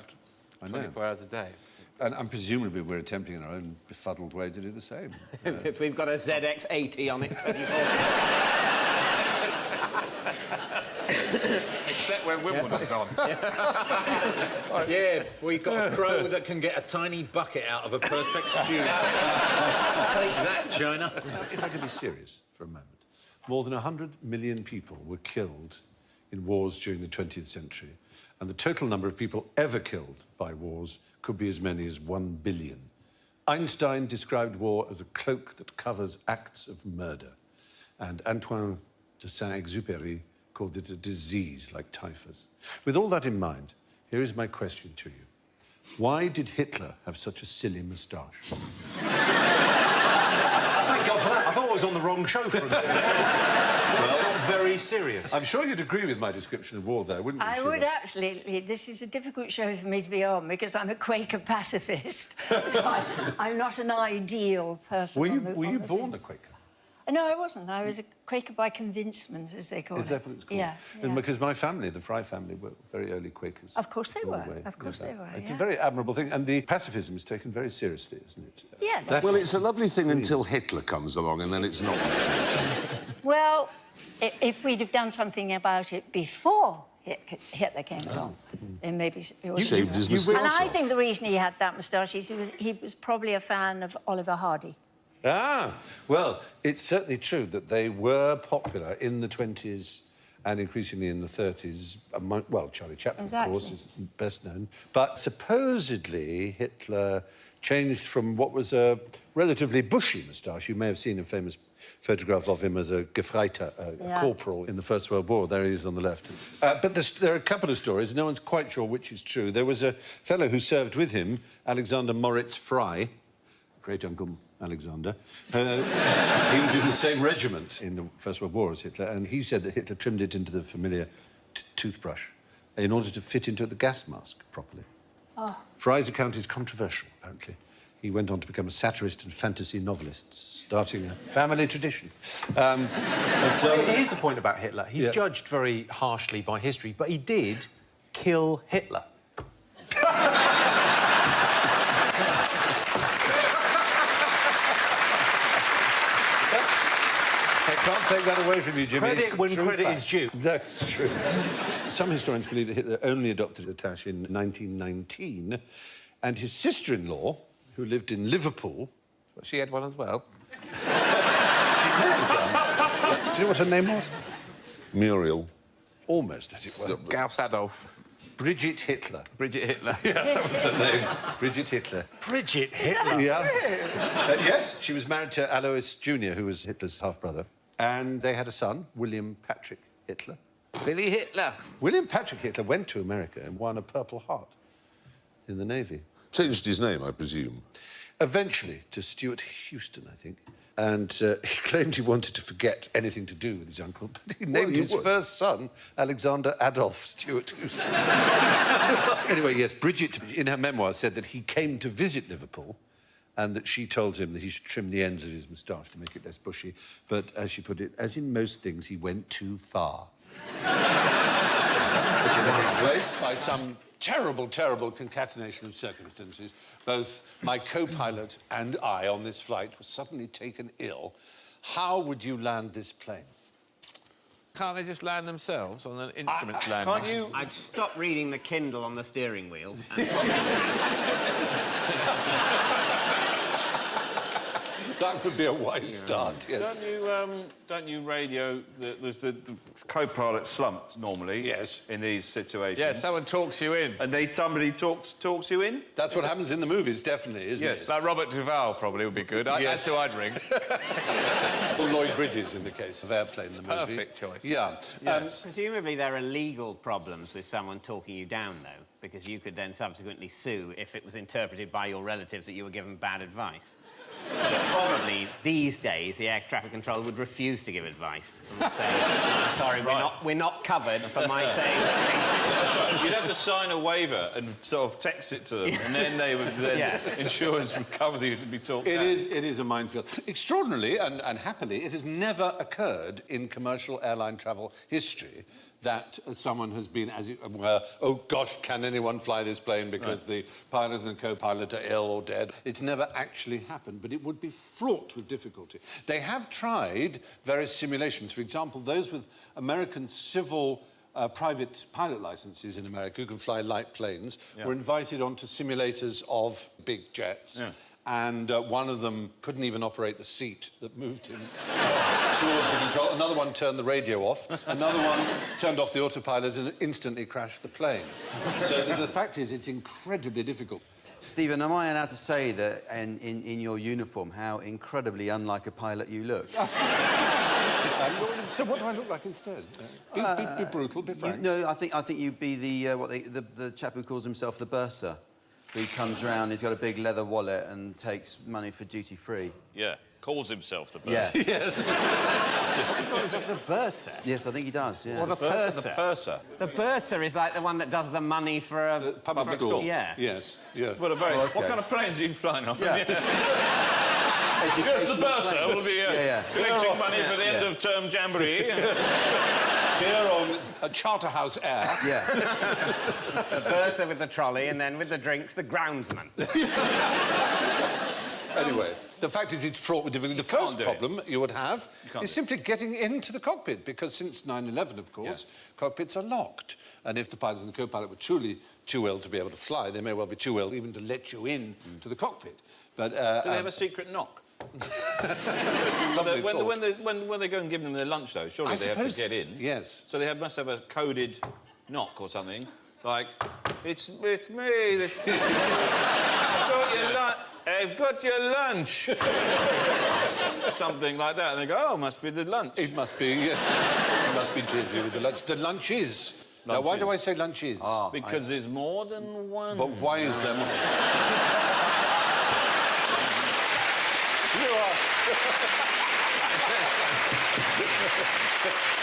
24 hours a day. And presumably we're attempting in our own befuddled way to do the same. If we've got a ZX80 on it 24 Except when Wimbledon's on. Yeah, we've got a crow that can get a tiny bucket out of a Perspex tube. Take that, China. If I could be serious for a moment. More than 100 million people were killed in wars during the 20th century, and the total number of people ever killed by wars could be as many as 1 billion. Einstein described war as a cloak that covers acts of murder, and Antoine de Saint-Exupéry called it a disease like typhus. With all that in mind, here is my question to you. Why did Hitler have such a silly moustache? Thank God for that. I thought I was on the wrong show for a minute. Well, got very serious. I'm sure you'd agree with my description of war there, wouldn't you? I Sheila? would absolutely. This is a difficult show for me to be on because I'm a Quaker pacifist. So I'm not an ideal person. Were you born a Quaker? No, I wasn't. I was a Quaker by convincement, as they call it. Is that what it's called? Yeah. And because my family, the Fry family, were very early Quakers. Of course they all were. the way. Of course they were. It's yeah. a very admirable thing, and the pacifism is taken very seriously, isn't it? Yeah. Well, it's a lovely thing until Hitler comes along, and then it's not much use. Well, if we'd have done something about it before Hitler came along, then maybe it would Shaved his moustache And I off. think the reason he had that moustache is he was probably a fan of Oliver Hardy. Ah, well, it's certainly true that they were popular in the 20s and increasingly in the 30s. Well, Charlie Chaplin, Exactly. of course, is best known. But supposedly Hitler changed from what was a relatively bushy moustache. You may have seen a famous photograph of him as a Gefreiter, Yeah. corporal in the First World War. There he is on the left. But there are a couple of stories. No one's quite sure which is true. There was a fellow who served with him, Alexander Moritz Fry, great-uncle Alexander. He was in the same regiment in the First World War as Hitler, and he said that Hitler trimmed it into the familiar toothbrush in order to fit into the gas mask properly. Oh. Fry's account is controversial, apparently. He went on to become a satirist and fantasy novelist, starting a family tradition. Here's the point about Hitler. He's judged very harshly by history, but he did kill Hitler. I can't take that away from you, Jimmy. Credit It's a when true credit fact. is due. That's true. Some historians believe that Hitler only adopted the tash in 1919, and his sister-in-law, who lived in Liverpool... She had one as well. Do you know what her name was? Muriel. almost, as it were. Gauss Adolf. Bridget Hitler. Bridget Hitler. Yeah, that was her name. Bridget Hitler. Bridget Hitler? Yeah. Yes, she was married to Alois Jr., who was Hitler's half-brother. And they had a son, William Patrick Hitler. Billy Hitler. William Patrick Hitler went to America and won a Purple Heart in the Navy. Changed his name, I presume. Eventually to Stuart Houston, I think. And he claimed he wanted to forget anything to do with his uncle, but he named his first son Alexander Adolf Stuart Houston. Anyway, yes, Bridget, in her memoir, said that he came to visit Liverpool and that she told him that he should trim the ends of his moustache to make it less bushy. But, as she put it, as in most things, he went too far. Put him in his place by some terrible, terrible concatenation of circumstances. Both my co-pilot and I on this flight were suddenly taken ill. How would you land this plane? Can't they just land themselves on an instruments landing? Can't you? I'd stop reading the Kindle on the steering wheel. And that would be a wise start, yes. Don't you radio... There's the co-pilot slumped, normally. Yes. In these situations. Yeah, someone talks you in. And somebody talks you in? That's what happens in the movies, definitely, isn't it? Yes. Like Robert Duvall probably would be good. Yes. That's who I'd ring. Or Lloyd Bridges in the case of Airplane, the movie. Perfect choice. Yeah. Yes. Presumably there are legal problems with someone talking you down, though, because you could then subsequently sue if it was interpreted by your relatives that you were given bad advice. So probably these days the air traffic controller would refuse to give advice and would say, "I'm sorry, we're not covered for my saying." That's right. You'd have to sign a waiver and sort of text it to them, and then they would insurance would cover you to be talked down. It is a minefield. Extraordinarily and happily, it has never occurred in commercial airline travel history that someone has been, as it were, oh gosh, can anyone fly this plane because the pilot and co-pilot are ill or dead. It's never actually happened, but it would be fraught with difficulty. They have tried various simulations. For example, those with American civil private pilot licenses in America who can fly light planes were invited onto simulators of big jets. Yeah. And one of them couldn't even operate the seat that moved him towards the control. Another one turned the radio off. Another one turned off the autopilot and instantly crashed the plane. So the fact is, it's incredibly difficult. Stephen, am I allowed to say that in your uniform how incredibly unlike a pilot you look? So what do I look like instead? Be brutal, be frank. No, I think you'd be the chap who calls himself the bursar. Who comes round, he's got a big leather wallet and takes money for duty-free. Yeah, calls himself the bursar. Yeah. Yes. He calls himself the bursar? Yes, I think he does, yeah. Or the purser. The purser. The bursar is like the one that does the money for a... public school. Yeah. Yes, yeah. Well, what kind of planes are you flying on? Yeah. Yes, the bursar will be collecting money for the end of term jamboree. Here on Charterhouse Air. Yeah. The bursar with the trolley, and then with the drinks, the groundsman. Anyway, the fact is it's fraught with difficulty. The first problem you would have is simply getting into the cockpit, because since 9/11, of course, cockpits are locked. And if the pilot and the co-pilot were truly too ill to be able to fly, they may well be too ill even to let you in to the cockpit. But, do they have a secret knock? When they go and give them their lunch, though, surely they have to get in. Yes. So they must have a coded knock or something, like, it's me. I've got your lunch. Something like that, and they go, oh, must be the lunch. It must be, it must be to do with the lunch. The lunch is. Now, why do I say lunch is? Because there's more than one. But why is there more?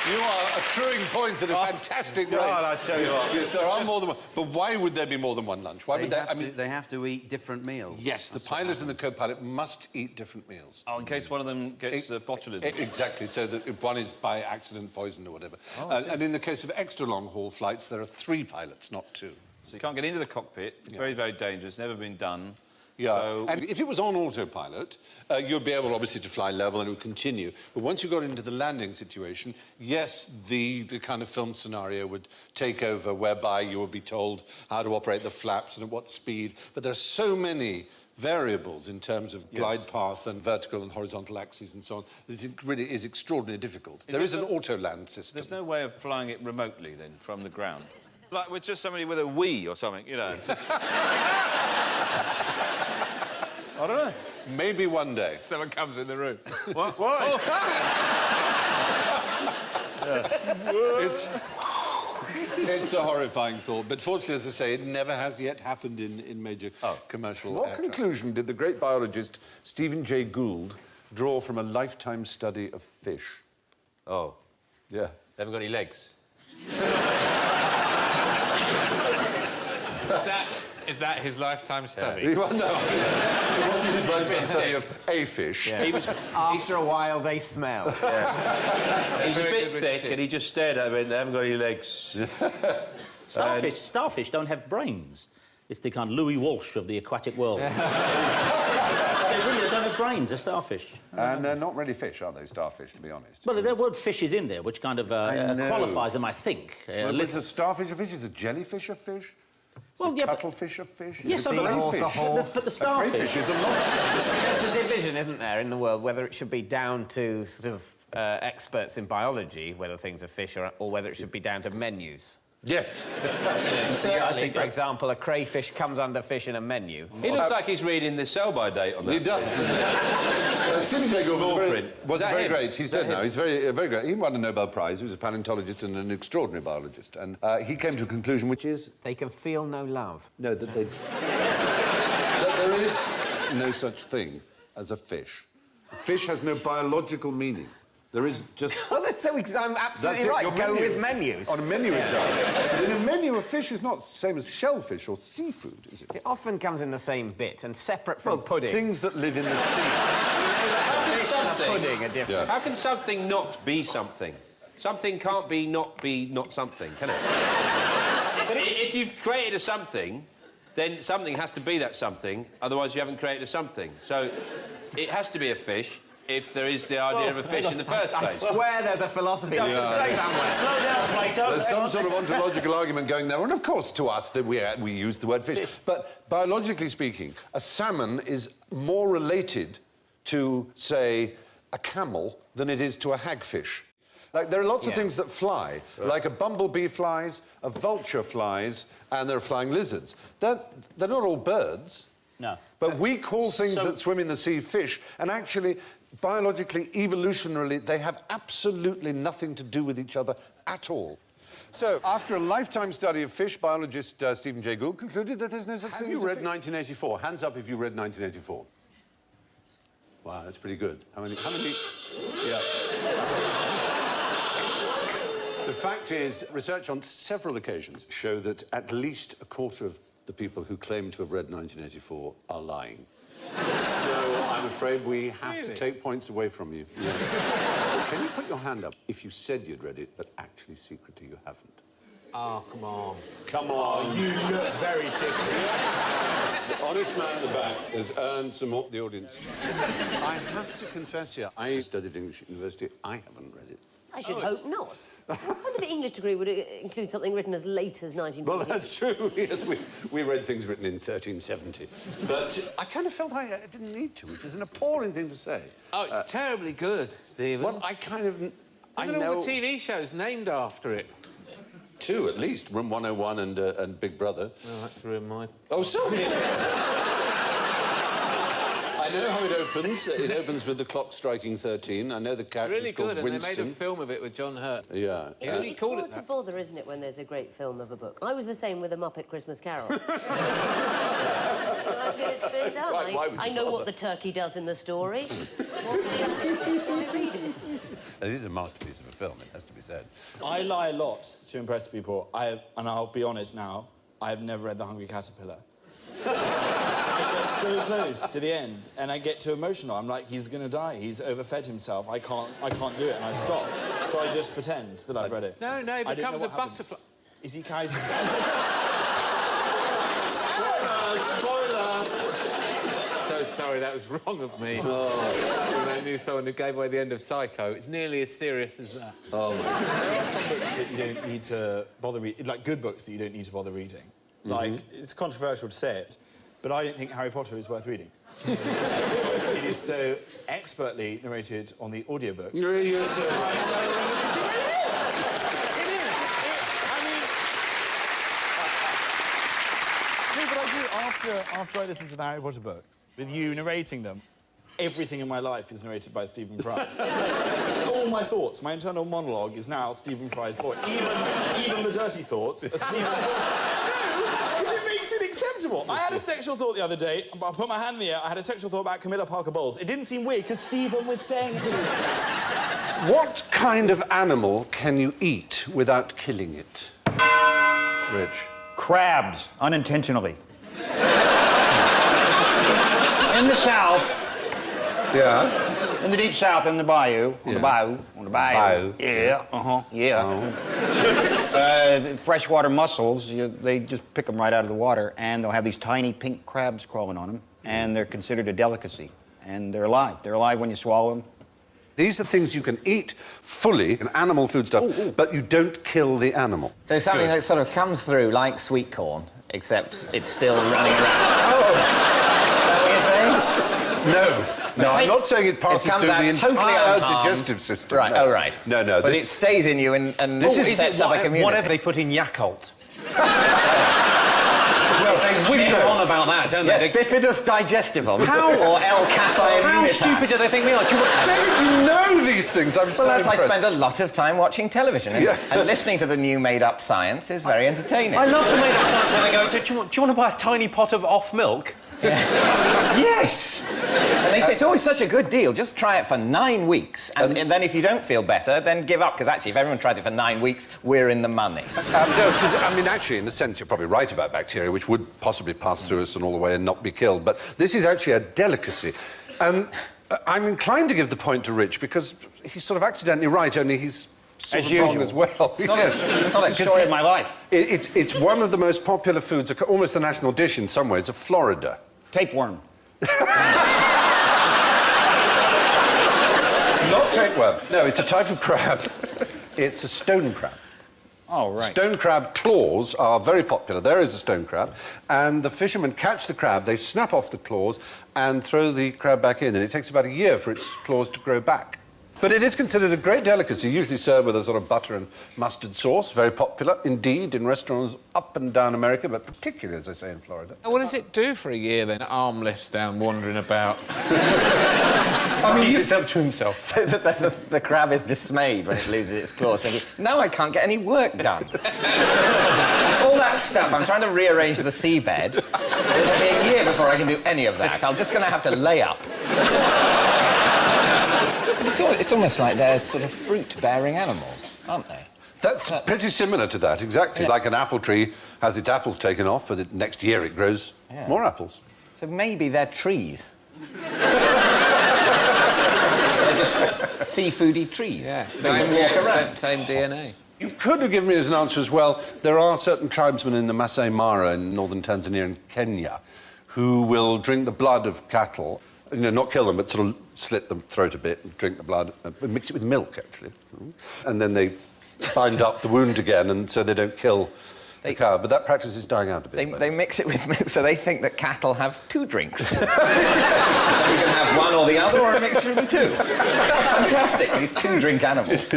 You are accruing points at a fantastic rate. God, I tell you what. Yes, there are more than one. But why would there be more than one lunch? Why would they? They have to eat different meals. Yes, the pilot and the co-pilot must eat different meals. Oh, in case one of them gets botulism. Exactly, so that if one is by accident poisoned or whatever. And in the case of extra long-haul flights, there are 3 pilots, not 2. So you can't get into the cockpit. It's very, very dangerous. Never been done. Yeah, so... and if it was on autopilot, you'd be able, obviously, to fly level and it would continue. But once you got into the landing situation, yes, the kind of film scenario would take over, whereby you would be told how to operate the flaps and at what speed. But there are so many variables in terms of glide path and vertical and horizontal axes and so on. This really is extraordinarily difficult. There is an auto-land system. There's no way of flying it remotely, then, from the ground? Like with just somebody with a Wii or something, you know? I don't know. Maybe one day. Someone comes in the room. What? What? It's a horrifying thought, but fortunately, as I say, it never has yet happened in major commercial What air conclusion did the great biologist Stephen Jay Gould draw from a lifetime study of fish? Oh. Yeah. They haven't got any legs. Is that his lifetime study? Well, no. It wasn't his lifetime study of a fish. Yeah. After a while, they smell. He's a bit thick and he just stared at them and they haven't got any legs. Starfish don't have brains. It's the kind of Louis Walsh of the aquatic world. They don't have brains, they're starfish. And they're not really fish, are they, starfish, to be honest? Well, the word fish is in there, which kind of qualifies them, I think. Well, is a starfish a fish? Is a jellyfish a fish? Well, yeah, cuttlefish a fish? Yes, a horse, a horse. But the starfish... A crayfish is a lobster. There's a division, isn't there, in the world, whether it should be down to sort of experts in biology, whether things are fish, or whether it should be down to menus. Yes. Certainly, for example, a crayfish comes under fish in a menu. He looks like he's reading the sell-by date on that. He does, doesn't he? Stephen Jay Gould was very great. He's dead now. He's very great. He won a Nobel Prize. He was a paleontologist and an extraordinary biologist. And he came to a conclusion which is... They can feel no love. No, that there is no such thing as a fish. A fish has no biological meaning. There is just... Well, I'm absolutely right. Go with menus. On a menu it does. But in a menu, a fish is not the same as shellfish or seafood, is it? It often comes in the same bit and separate from pudding. Things that live in the sea. Fish and a pudding are different. How can something not be something? Something can't be not something, can it? But if you've created a something, then something has to be that something, otherwise you haven't created a something. So it has to be a fish if there is the idea of a fish in the first place. I swear there's a philosophy somewhere. Slow down, Plato. There's some sort of ontological argument going there, and of course, to us, that we use the word fish. But biologically speaking, a salmon is more related to, say, a camel than it is to a hagfish. Like, there are lots of things that fly, like a bumblebee flies, a vulture flies, and there are flying lizards. They're not all birds. No. But we call things that swim in the sea fish, and actually, biologically, evolutionarily, they have absolutely nothing to do with each other at all. So, after a lifetime study of fish, biologist Stephen Jay Gould concluded that there's no such thing as a fish. Have you read 1984? Hands up if you read 1984. Wow, that's pretty good. How many? Yeah. The fact is, research on several occasions show that at least a quarter of the people who claim to have read 1984 are lying. So I'm afraid we have to take points away from you. Yeah. Can you put your hand up if you said you'd read it, but actually secretly you haven't? Oh, come on. Come on. You look very secret. The honest man in the back has earned some more... The audience. I have to confess here, I studied English at university. I haven't read it. I should hope not. What kind of English degree would include something written as late as 1940? Well, that's true. Yes, we read things written in 1370. But I kind of felt I didn't need to, which is an appalling thing to say. Oh, it's terribly good, Stephen. Well, I kind of... I Look at know... all the TV shows named after it. Two, at least. Room 101 and Big Brother. Oh, that's Room my... Oh, sorry! I know how it opens. It opens with the clock striking 13. I know the character's really called good, Winston. and they made a film of it with John Hurt. Yeah. It's hard to bother, isn't it, when there's a great film of a book? I was the same with A Muppet Christmas Carol. I feel it's been done. I know what the turkey does in the story. Why read it? It is a masterpiece of a film, it has to be said. I lie a lot to impress people. And I'll be honest now, I have never read The Hungry Caterpillar. I get so close to the end, and I get too emotional. I'm like, he's gonna die. He's overfed himself. I can't do it, and I stop. So I just pretend that I've read it. No, he becomes a butterfly. Is he Kaiser? Spoiler! So sorry, that was wrong of me. Oh. I knew someone who gave away the end of Psycho. It's nearly as serious as that. Oh, my God. Some books that you don't need to bother reading, like good books that you don't need to bother reading. Like, it's controversial to say it, but I don't think Harry Potter is worth reading. It is so expertly narrated on the audiobook. Yes. No, but I do. After I listen to the Harry Potter books, with you narrating them, everything in my life is narrated by Stephen Fry. All my thoughts, my internal monologue is now Stephen Fry's voice. Even the dirty thoughts are Stephen's voice. No, because it makes it acceptable. I had a sexual thought the other day. I put my hand in the air. I had a sexual thought about Camilla Parker Bowles. It didn't seem weird because Stephen was saying it to me. What kind of animal can you eat without killing it? Rich. Crabs, unintentionally. In the south. Yeah? In the deep south, in the bayou, on the bayou. Yeah, yeah. Freshwater mussels, they just pick them right out of the water, and they'll have these tiny pink crabs crawling on them, and they're considered a delicacy. And they're alive. They're alive when you swallow them. These are things you can eat fully, an animal food stuff, but you don't kill the animal. So something that sort of comes through like sweet corn, except it's still running around. Oh! Is that what you're saying? No, I'm not saying it passes through the entire digestive system. Right, no. oh, right. No. But it stays in you and sets up a community. Whatever they put in Yakult. Well, they wish on about that, don't they? Yes, bifidus digestivum. How? Or L. Casei How stupid do they think we are? David, you know these things. I'm so impressed. impressed. I spend a lot of time watching television, and listening to the new made-up science is very entertaining. I love the made-up science when they go to, do you want to buy a tiny pot of off milk? Yes! And they say it's always such a good deal. Just try it for 9 weeks, and then if you don't feel better, then give up, because actually, if everyone tries it for 9 weeks, we're in the money. No, because, I mean, actually, in a sense, you're probably right about bacteria, which would possibly pass through us and all the way and not be killed. But this is actually a delicacy. I'm inclined to give the point to Rich, because he's sort of accidentally right, only he's sort of wrong as well. It's not a story of my life. It's one of the most popular foods, almost the national dish in some ways, of Florida. Tapeworm. Not tapeworm. No, it's a type of crab. It's a stone crab. Oh, right. Stone crab claws are very popular. There is a stone crab. And the fishermen catch the crab, they snap off the claws and throw the crab back in. And it takes about a year for its claws to grow back. But it is considered a great delicacy, usually served with a sort of butter and mustard sauce. Very popular, indeed, in restaurants up and down America, but particularly, as I say, in Florida. What does it do for a year, then, armless down, wandering about? I mean, it's up to himself. So the crab is dismayed when it loses its claws, thinking, now I can't get any work done. All that stuff, I'm trying to rearrange the seabed. It'll be a year before I can do any of that. I'm just going to have to lay up. It's almost like they're sort of fruit-bearing animals, aren't they? That's pretty similar to that, exactly. Yeah. Like an apple tree has its apples taken off, but next year it grows more apples. So maybe they're trees. They're just seafoody trees. Yeah, they can walk around. Same DNA. You could have given me as an answer as well. There are certain tribesmen in the Masai Mara in northern Tanzania and Kenya who will drink the blood of cattle. You know, not kill them, but sort of slit the throat a bit and drink the blood, mix it with milk, actually. And then they bind up the wound again, and so they don't kill the cow. But that practice is dying out a bit. They mix it with milk, so they think that cattle have two drinks. You can have one or the other, or a mixture of the two. Fantastic, these two-drink animals.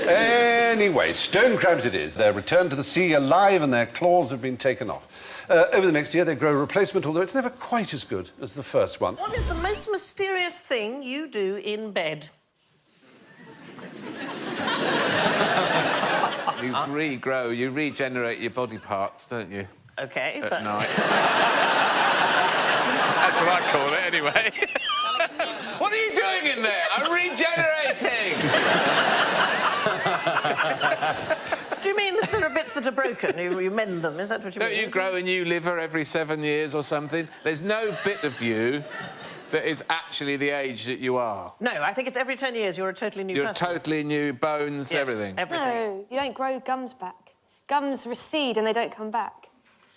Anyway, stone crabs it is. They're returned to the sea alive and their claws have been taken off. Over the next year, they grow a replacement, although it's never quite as good as the first one. What is the most mysterious thing you do in bed? You regrow, you regenerate your body parts, don't you? OK, At night. That's what I call it, anyway. What are you doing in there? I'm regenerating! Do you mean that there are bits that are broken? You mend them, is that what you mean? Don't you grow a new liver every 7 years or something? There's no bit of you that is actually the age that you are. No, I think it's every 10 years you're a totally new person. You're totally new, bones, Yes, everything. No, you don't grow gums back. Gums recede and they don't come back.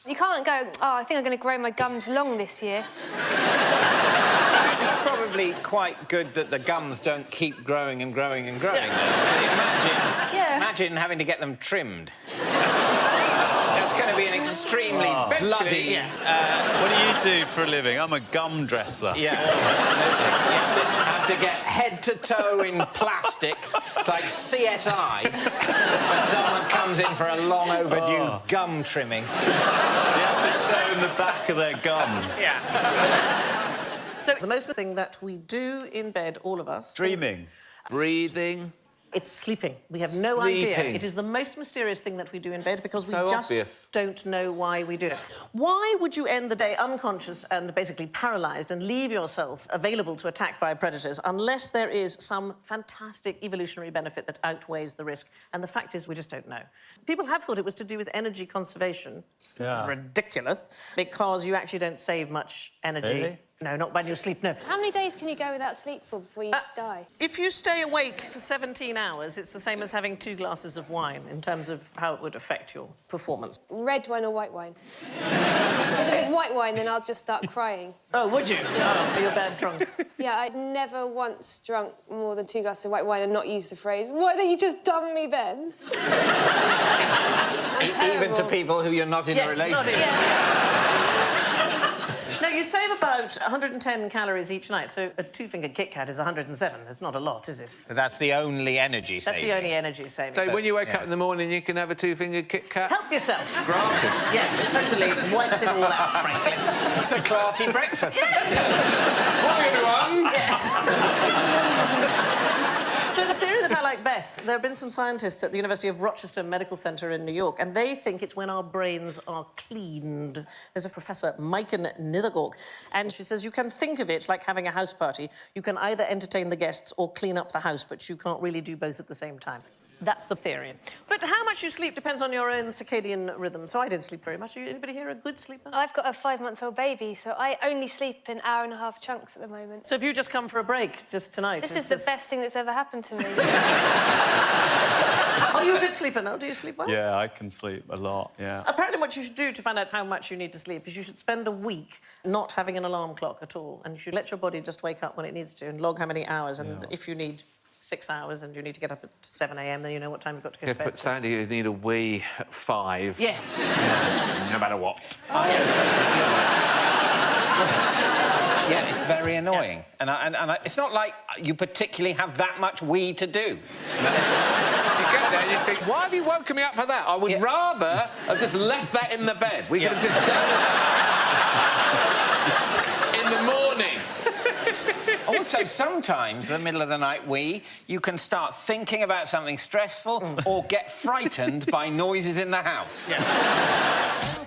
You can't go, oh, I think I'm going to grow my gums long this year. It's probably quite good that the gums don't keep growing and growing and growing. Yeah. Imagine having to get them trimmed. That's going to be an extremely bloody... What do you do for a living? I'm a gum dresser. Yeah, absolutely. You have to get head to toe in plastic. It's like CSI. When someone comes in for a long overdue gum trimming. You have to show them the back of their gums. Yeah. So the most thing that we do in bed, all of us... Dreaming. Breathing. It's sleeping. We have no idea. It is the most mysterious thing that we do in bed because we just don't know why we do it. Why would you end the day unconscious and basically paralysed and leave yourself available to attack by predators unless there is some fantastic evolutionary benefit that outweighs the risk? And the fact is, we just don't know. People have thought it was to do with energy conservation. Yeah. It's ridiculous because you actually don't save much energy. Really? No, not when you sleep, no. How many days can you go without sleep for before you die? If you stay awake for 17 hours, it's the same as having 2 glasses of wine in terms of how it would affect your performance. Red wine or white wine? Because if it's white wine, then I'll just start crying. Oh, would you? Oh, you're bad drunk. Yeah, I'd never once drunk more than 2 glasses of white wine and not use the phrase, "Why don't you just dump me, Ben?" Even to people who you're not in a relationship. No, you save about 110 calories each night, so a 2-finger Kit Kat is 107. It's not a lot, is it? But that's the only energy saving. That's the only energy saving. So when you wake up in the morning, you can have a 2-fingered Kit Kat? Help yourself. Gratis. Yeah, it totally wipes it all out, frankly. It's a classy breakfast. Morning, everyone. So the theory that I like best, there have been some scientists at the University of Rochester Medical Center in New York, and they think it's when our brains are cleaned. There's a Professor, Maiken Nithergork, and she says you can think of it like having a house party. You can either entertain the guests or clean up the house, but you can't really do both at the same time. That's the theory. But how much you sleep depends on your own circadian rhythm. So I didn't sleep very much. Anybody here a good sleeper? I've got a 5-month-old baby, so I only sleep in hour-and-a-half chunks at the moment. So have you just come for a break just tonight? This is the best thing that's ever happened to me. Are you a good sleeper now? Do you sleep well? Yeah, I can sleep a lot, yeah. Apparently what you should do to find out how much you need to sleep is you should spend a week not having an alarm clock at all, and you should let your body just wake up when it needs to and log how many hours, and if you need 6 hours and you need to get up at 7 a.m, then you know what time you've got to go to bed. But sadly, you need a wee at 5. Yes. No matter what. Yeah, it's very annoying. Yeah. And it's not like you particularly have that much wee to do. You get there and you think, why have you woken me up for that? I would rather have just left that in the bed. We could have just done it in the morning. Also, sometimes, in the middle of the night wee, you can start thinking about something stressful or get frightened by noises in the house. Yeah.